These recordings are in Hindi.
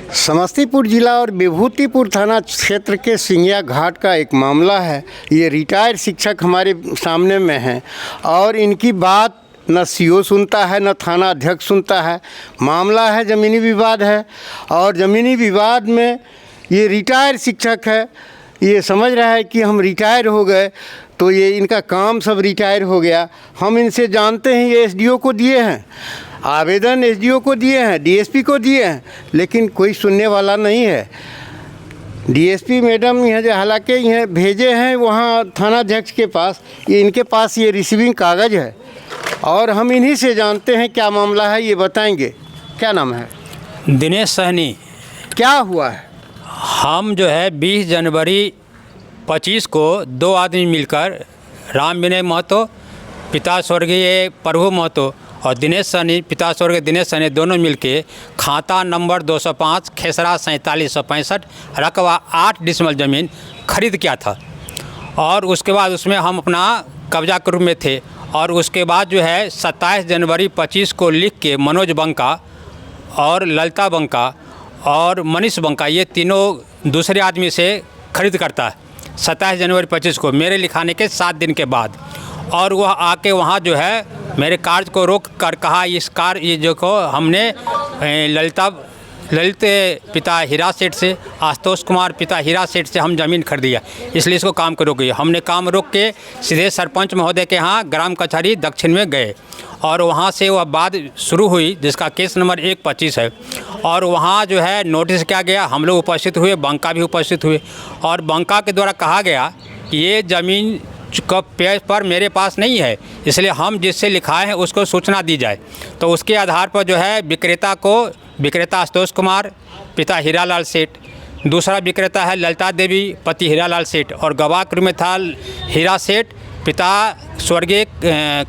समस्तीपुर जिला और विभूतिपुर थाना क्षेत्र के सिंगिया घाट का एक मामला है। ये रिटायर्ड शिक्षक हमारे सामने में हैं और इनकी बात न सीओ सुनता है न थाना अध्यक्ष सुनता है। मामला है ज़मीनी विवाद है और ज़मीनी विवाद में ये रिटायर्ड शिक्षक है, ये समझ रहा है कि हम रिटायर हो गए तो ये इनका काम सब रिटायर हो गया। हम इनसे जानते हैं, ये एसडीओ को दिए हैं आवेदन, एसडीओ को दिए हैं, डीएसपी को दिए हैं, लेकिन कोई सुनने वाला नहीं है। डीएसपी मैडम यहाँ जो हालांकि यहाँ भेजे हैं वहाँ थानाध्यक्ष के पास, ये इनके पास ये रिसीविंग कागज़ है और हम इन्हीं से जानते हैं क्या मामला है, ये बताएंगे। क्या नाम है? दिनेश सहनी। क्या हुआ है? हम जो है 20 जनवरी 25 को दो आदमी मिलकर राम विनय महतो पिता स्वर्गीय प्रभु महतो और दिनेश सहनी पिता स्वर्गीय दिनेश सहनी दोनों मिलके खाता नंबर 205 खेसरा 4765 रकबा 8 डिसमल ज़मीन खरीद किया था और उसके बाद उसमें हम अपना कब्जा के रूप में थे। और उसके बाद जो है 27 जनवरी 25 को लिख के मनोज बंका और ललिता बंका और मनीष बंका ये तीनों दूसरे आदमी से खरीद करता है 27 जनवरी 25 को मेरे लिखाने के 7 दिन के बाद। और वह आके वहाँ जो है मेरे कार्य को रोक कर कहा इस कार्य ये जो को हमने ललित पिता हीरा सेठ से, आशुतोष कुमार पिता हीरा सेठ से हम ज़मीन खरीदिया, इसलिए इसको काम को रोकिए। हमने काम रोक के सीधे सरपंच महोदय के यहाँ ग्राम कचहरी दक्षिण में गए और वहाँ से वह बात शुरू हुई जिसका केस नंबर 125 है। और वहाँ जो है नोटिस किया गया, हम लोग उपस्थित हुए, बंका भी उपस्थित हुए और बंका के द्वारा कहा गया कि ये ज़मीन का पेपर मेरे पास नहीं है, इसलिए हम जिससे लिखाए हैं उसको सूचना दी जाए। तो उसके आधार पर जो है विक्रेता आशुतोष कुमार पिता हीरालाल सेठ, दूसरा विक्रेता है ललिता देवी पति हीरालाल सेठ और गवाह के रूप में था हीरा सेठ पिता स्वर्गीय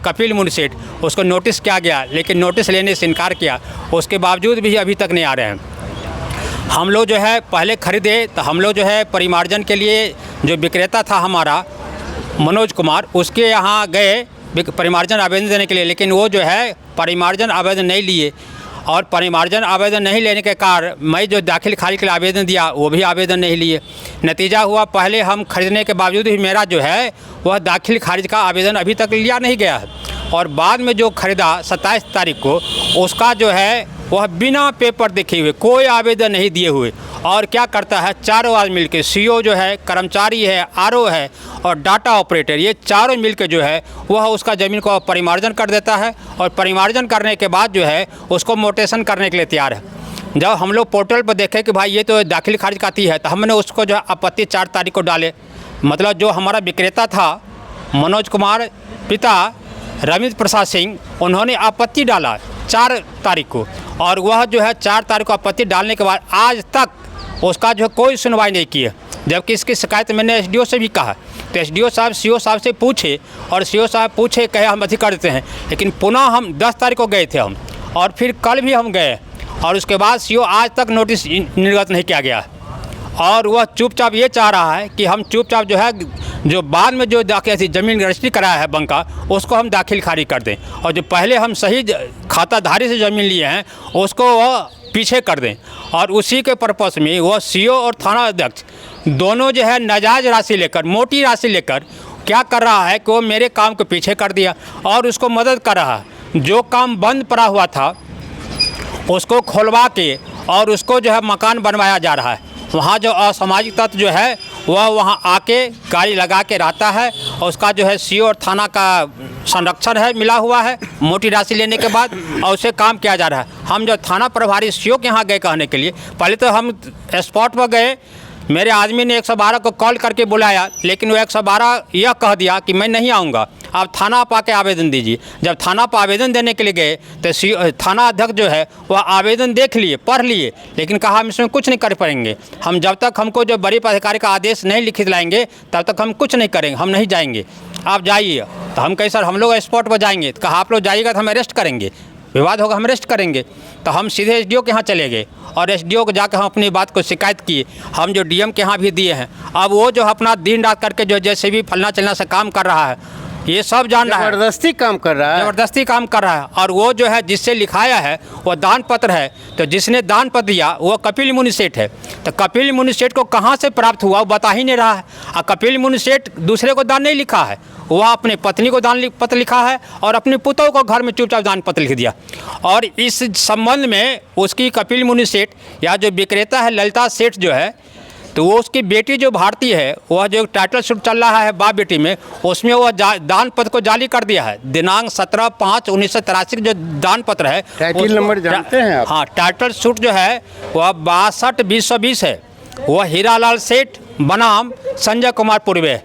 कपिल मुनि सेठ। उसको नोटिस किया गया लेकिन नोटिस लेने से इनकार किया, उसके बावजूद भी अभी तक नहीं आ रहे हैं। हम लोग जो है पहले खरीदे तो हम लोग जो है परिमार्जन के लिए जो विक्रेता था हमारा मनोज कुमार, उसके यहाँ गए परिमार्जन आवेदन देने के लिए, लेकिन वो जो है परिमार्जन आवेदन नहीं लिए और परिमार्जन आवेदन नहीं लेने के कारण मैं जो दाखिल खारिज के लिए आवेदन दिया वो भी आवेदन नहीं लिए। नतीजा हुआ पहले हम खरीदने के बावजूद भी मेरा जो है वह दाखिल खारिज का आवेदन अभी तक लिया नहीं गया है। और बाद में जो खरीदा 27 तारीख को उसका जो है वह बिना पेपर देखे हुए कोई आवेदन नहीं दिए हुए और क्या करता है चारों आदमी मिलकर सीओ जो है, कर्मचारी है, आरओ है और डाटा ऑपरेटर, ये चारों मिलकर जो है वह उसका ज़मीन को परिमार्जन कर देता है और परिमार्जन करने के बाद जो है उसको मोटेशन करने के लिए तैयार है। जब हम लोग पोर्टल पर देखे कि भाई ये तो दाखिल खारिज खाती है तो हमने उसको जो है आपत्ति 4 तारीख को डाले। मतलब जो हमारा विक्रेता था मनोज कुमार पिता रविंद्र प्रसाद सिंह, उन्होंने आपत्ति डाला 4 तारीख को और वह जो है 4 तारीख को आपत्ति डालने के बाद आज तक उसका जो है कोई सुनवाई नहीं की है। जबकि इसकी शिकायत मैंने एसडीओ से भी कहा तो एसडीओ साहब सीओ साहब से पूछे और सीओ साहब पूछे कहे हम अधिक कर देते हैं, लेकिन पुनः हम 10 तारीख को गए थे हम और फिर कल भी हम गए और उसके बाद सीओ आज तक नोटिस निर्गत नहीं किया गया और वह चुपचाप ये चाह रहा है कि हम चुपचाप जो है जो बाद में जो दाखिल ज़मीन रजिस्ट्री कराया है बंका उसको हम दाखिल खारिज कर दें और जो पहले हम सही खाताधारी से ज़मीन लिए हैं उसको वह पीछे कर दें। और उसी के पर्पस में वह सीओ और थाना अध्यक्ष दोनों जो है नाजायज़ राशि लेकर, मोटी राशि लेकर क्या कर रहा है कि वो मेरे काम को पीछे कर दिया और उसको मदद कर रहा है। जो काम बंद पड़ा हुआ था उसको खोलवा के और उसको जो है मकान बनवाया जा रहा है। वहाँ जो असामाजिक तत्व जो है वह वहाँ आके गाड़ी लगा के रहता है और उसका जो है सीओ और थाना का संरक्षण है मिला हुआ है मोटी राशि लेने के बाद और उसे काम किया जा रहा है। हम जो थाना प्रभारी सीओ के यहाँ गए कहने के लिए, पहले तो हम स्पॉट पर गए, मेरे आदमी ने 112 को कॉल करके बुलाया लेकिन वो 112 यह कह दिया कि मैं नहीं आऊँगा, आप थाना पर आके आवेदन दीजिए। जब थाना पर आवेदन देने के लिए गए तो थाना अध्यक्ष जो है वह आवेदन देख लिए, पढ़ लिए, लेकिन कहा हम इसमें कुछ नहीं कर पाएंगे, हम जब तक हमको जो बड़ी अधिकारी का आदेश नहीं लिखित लाएंगे तब तक हम कुछ नहीं करेंगे, हम नहीं जाएंगे, आप जाइए। तो हम कहे सर हम लोग स्पॉट पर जाएंगे, तो कहा आप लोग जाइएगा तो हम अरेस्ट करेंगे, विवाद होगा हम अरेस्ट करेंगे। तो हम सीधे एसडीओ के यहाँ चले गए और एसडीओ को जाकर हम अपनी बात को शिकायत किए। हम जो डीएम के यहाँ भी दिए हैं, अब वो जो अपना दिन रात करके जो जैसे भी फलना चलना से काम कर रहा है, ये सब जान रहा है, जबरदस्ती काम कर रहा है। ज़बरदस्ती काम कर रहा है। और वो जो है जिससे लिखाया है वो दान पत्र है, तो जिसने दान पत्र दिया वो कपिल मुनि सेठ है। तो कपिल मुनि सेठ को कहाँ से प्राप्त हुआ वो बता ही नहीं रहा है। और कपिल मुनि सेठ दूसरे को दान नहीं लिखा है, वह अपने पत्नी को दान पत्र लिखा है और अपने पुतों को घर में चुपचाप दान पत्र लिख दिया। और इस संबंध में उसकी कपिल मुनि सेठ या जो विक्रेता है ललिता सेठ जो है, तो वो उसकी बेटी जो भारती है, वह जो टाइटल शूट चल रहा है बाप बेटी में, उसमें वह दान पत्र को जाली कर दिया है। दिनांक 17/5/1983 जो दान पत्र है, टाइटल नंबर जानते हैं आप? हाँ, टाइटल शूट जो है वह 62/2020 है। वह हीरालाल सेठ बनाम संजय कुमार पूर्वे,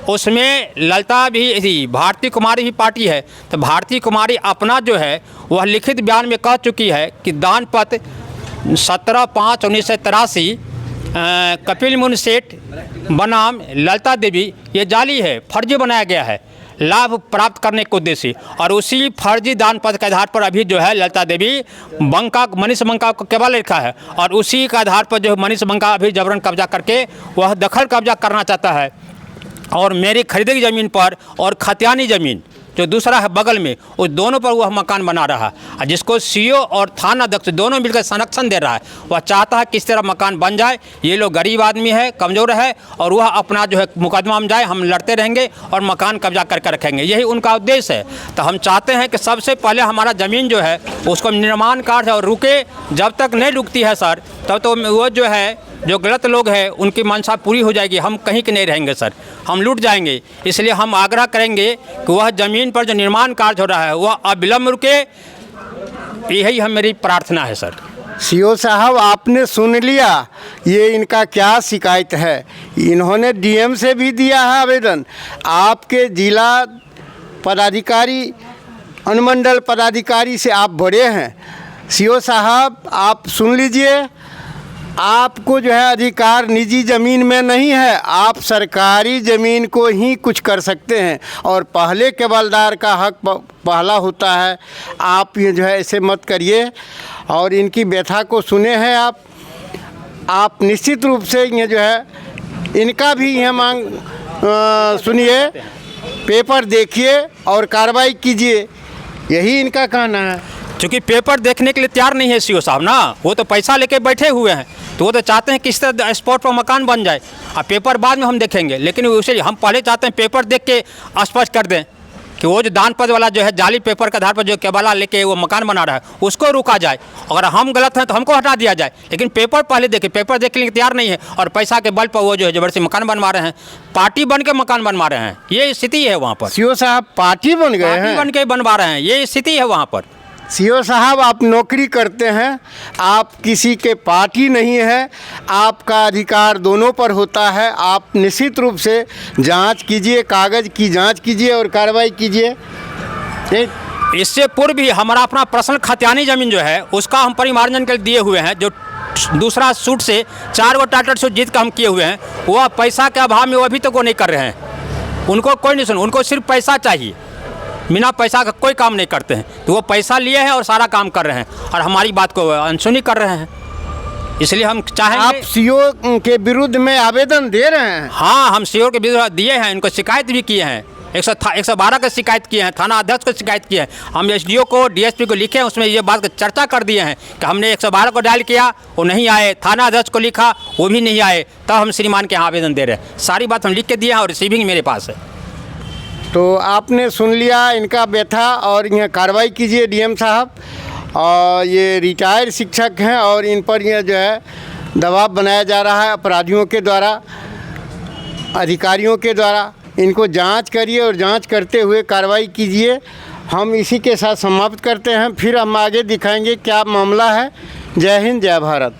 उसमें ललिता भी थी, भारती कुमारी भी पार्टी है। तो भारती कुमारी अपना जो है वह लिखित बयान में कह चुकी है कि दान पत्र 17/5/1983 कपिल मुनि सेठ बनाम ललिता देवी ये जाली है, फर्जी बनाया गया है लाभ प्राप्त करने के उद्देश्य। और उसी फर्जी दान पत्र के आधार पर अभी जो है ललिता देवी मनीष बंका को केवल लिखा है, और उसी के आधार पर जो मनीष बंका अभी जबरन कब्जा करके वह दखल कब्जा करना चाहता है। और मेरी खरीदी की ज़मीन पर और खतियानी ज़मीन जो दूसरा है बगल में, उस दोनों पर वह मकान बना रहा है, जिसको सीओ और थाना अध्यक्ष दोनों मिलकर संरक्षण दे रहा है। वह चाहता है किस तरह मकान बन जाए। ये लोग गरीब आदमी है, कमज़ोर है, और वह अपना जो है मुकदमा में जाए, हम लड़ते रहेंगे और मकान कब्जा करके रखेंगे, यही उनका उद्देश्य है। तो हम चाहते हैं कि सबसे पहले हमारा ज़मीन जो है उसको निर्माण कार्य और रुके, जब तक नहीं रुकती है सर तब तो वो जो है जो गलत लोग हैं उनकी मंशा पूरी हो जाएगी, हम कहीं के नहीं रहेंगे सर, हम लूट जाएंगे। इसलिए हम आग्रह करेंगे कि वह ज़मीन पर जो निर्माण कार्य हो रहा है वह अविलंब रुके, यही हम मेरी प्रार्थना है सर। सीओ साहब, आपने सुन लिया ये इनका क्या शिकायत है। इन्होंने डीएम से भी दिया है आवेदन, आपके जिला पदाधिकारी अनुमंडल पदाधिकारी से आप बड़े हैं। सीओ साहब आप सुन लीजिए, आपको जो है अधिकार निजी ज़मीन में नहीं है, आप सरकारी ज़मीन को ही कुछ कर सकते हैं, और पहले केवलदार का हक पहला होता है। आप ये जो है ऐसे मत करिए, और इनकी व्यथा को सुने हैं आप निश्चित रूप से ये जो है इनका भी यह मांग सुनिए, पेपर देखिए और कार्रवाई कीजिए, यही इनका कहना है। क्योंकि पेपर देखने के लिए तैयार नहीं है सीओ साहब ना, वो तो पैसा लेके बैठे हुए हैं, तो वो तो चाहते हैं किस तरह स्पॉट पर मकान बन जाए, और पेपर बाद में हम देखेंगे। लेकिन उसे हम पहले चाहते हैं पेपर देख के स्पष्ट कर दें कि वो जो दान पत्र वाला जो है जाली पेपर के आधार पर जो केवला लेके वो मकान बना रहा है उसको रोका जाए। अगर हम गलत हैं तो हमको हटा दिया जाए, लेकिन पेपर पहले देखें। पेपर देखने के लिए तैयार नहीं है, और पैसा के बल पर वो जो है जबरदस्ती मकान बनवा रहे हैं, पार्टी बन के मकान बनवा रहे हैं, ये स्थिति है वहाँ पर। सीओ साहब पार्टी बन गए हैं, पार्टी बन के बनवा रहे हैं, ये स्थिति है वहाँ पर। सीओ साहब आप नौकरी करते हैं, आप किसी के पार्टी नहीं है, आपका अधिकार दोनों पर होता है। आप निश्चित रूप से जांच कीजिए, कागज़ की जांच कीजिए और कार्रवाई कीजिए। इससे पूर्व भी हमारा अपना पर्सनल खतियानी ज़मीन जो है उसका हम परिमार्जन के लिए दिए हुए हैं, जो दूसरा सूट से 4 गो टाइटल सूट जीत कर हम किए हुए हैं, वह पैसा के अभाव में वो अभी तक वो नहीं कर रहे हैं। उनको कोई नहीं सुन, उनको सिर्फ पैसा चाहिए, बिना पैसा का कोई काम नहीं करते हैं। तो वो पैसा लिए हैं और सारा काम कर रहे हैं, और हमारी बात को अनसुनी कर रहे हैं। इसलिए हम चाहेंगे। आप सीओ के विरुद्ध में आवेदन दे रहे हैं? हाँ, हम सीओ के विरुद्ध दिए हैं, इनको शिकायत भी किए हैं, 112 का शिकायत किए हैं, थाना अध्यक्ष को शिकायत किए हैं, हम एसडीओ को डीएसपी को लिखे हैं, उसमें ये बात चर्चा कर दिए हैं कि हमने 112 को डायल किया, वो नहीं आए, थाना अध्यक्ष को लिखा, वो भी नहीं आए, तब हम श्रीमान के यहाँ आवेदन दे रहे हैं। सारी बात हम लिख के दिए हैं और रिसीविंग मेरे पास है। तो आपने सुन लिया इनका व्यथा, और यह कार्रवाई कीजिए डीएम साहब। और ये रिटायर्ड शिक्षक हैं, और इन पर यह जो है दबाव बनाया जा रहा है अपराधियों के द्वारा, अधिकारियों के द्वारा। इनको जांच करिए और जांच करते हुए कार्रवाई कीजिए। हम इसी के साथ समाप्त करते हैं, फिर हम आगे दिखाएंगे क्या मामला है। जय हिंद, जय भारत।